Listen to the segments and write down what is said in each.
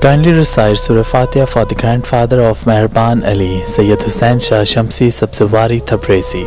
Kindly recite Surah Fatiha for the grandfather of Mehraban Ali, Sayyid Hussain Shah Shamsi Sabzawari Tabrizi.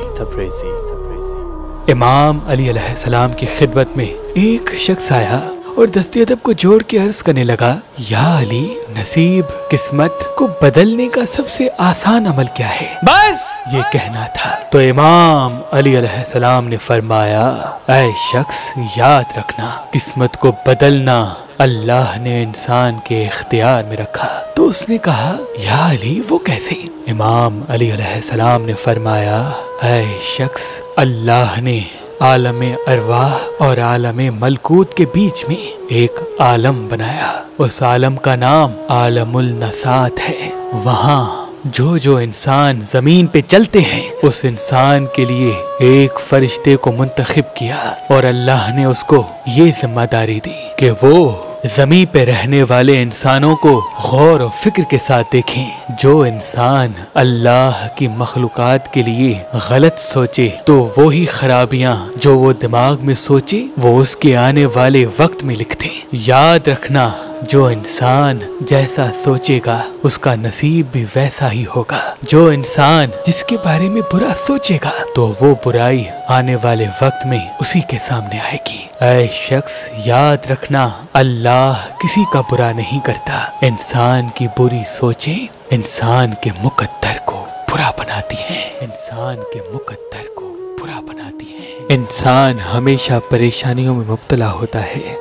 امام علی علیہ السلام کی خدمت میں ایک شخص آیا اور دست ادب کو جوڑ کے عرض کرنے لگا، یا علی، نصیب قسمت کو بدلنے کا سب سے آسان عمل کیا ہے؟ بس یہ کہنا تھا تو امام علی علیہ السلام نے فرمایا، اے شخص، یاد رکھنا قسمت کو بدلنا اللہ نے انسان کے اختیار میں رکھا۔ تو اس نے کہا، یا علی، وہ کیسے؟ امام علی علیہ السلام نے فرمایا، اے شخص، اللہ نے عالم ارواح اور عالم ملکوت کے بیچ میں ایک عالم بنایا، اس عالم کا نام عالم النسات ہے۔ وہاں جو انسان زمین پہ چلتے ہیں اس انسان کے لیے ایک فرشتے کو منتخب کیا، اور اللہ نے اس کو یہ ذمہ داری دی کہ وہ زمین پہ رہنے والے انسانوں کو غور و فکر کے ساتھ دیکھیں۔ جو انسان اللہ کی مخلوقات کے لیے غلط سوچے تو وہی خرابیاں جو وہ دماغ میں سوچے وہ اس کے آنے والے وقت میں لکھتے۔ یاد رکھنا، جو انسان جیسا سوچے گا اس کا نصیب بھی ویسا ہی ہوگا۔ جو انسان جس کے بارے میں برا سوچے گا تو وہ برائی آنے والے وقت میں اسی کے سامنے آئے گی۔ اے شخص، یاد رکھنا، اللہ کسی کا برا نہیں کرتا۔ انسان کی بری سوچیں انسان کے مقدر کو برا بناتی ہیں، انسان کے مقدر کو برا بناتی ہیں۔ انسان ہمیشہ پریشانیوں میں مبتلا ہوتا ہے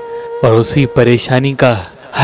اور اسی پریشانی کا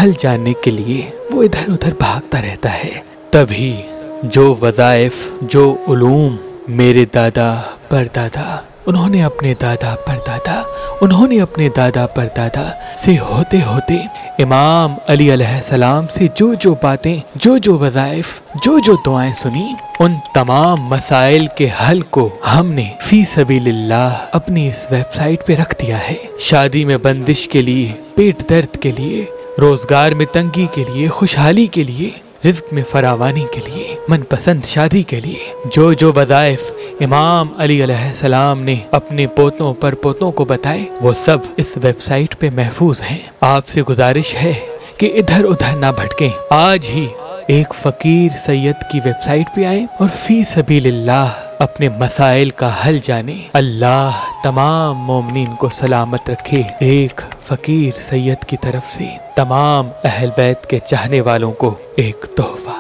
حل جاننے کے لیے وہ ادھر ادھر بھاگتا رہتا ہے۔ تبھی جو وظائف، جو علوم میرے دادا پردادا، انہوں نے اپنے دادا پردادا، انہوں نے اپنے دادا پردادا سے ہوتے ہوتے امام علی علیہ السلام سے جو باتیں، جو وظائف، جو دعائیں سنی، ان تمام مسائل کے حل کو ہم نے فی سبیل اللہ اپنی اس ویب سائٹ پہ رکھ دیا ہے۔ شادی میں بندش کے لیے، پیٹ درد کے لیے، روزگار میں تنگی کے لیے، خوشحالی کے لیے، رزق میں فراوانی کے لیے، من پسند شادی کے لیے، جو وظائف امام علی علیہ السلام نے اپنے پوتوں پر پوتوں کو بتائے وہ سب اس ویب سائٹ پہ محفوظ ہیں۔ آپ سے گزارش ہے کہ ادھر ادھر نہ بھٹکیں، آج ہی ایک فقیر سید کی ویب سائٹ پہ آئیں اور فی سبیل اللہ اپنے مسائل کا حل جانیں۔ اللہ تمام مومنین کو سلامت رکھے۔ ایک فقیر سید کی طرف سے تمام اہل بیت کے چاہنے والوں کو ایک تحفہ۔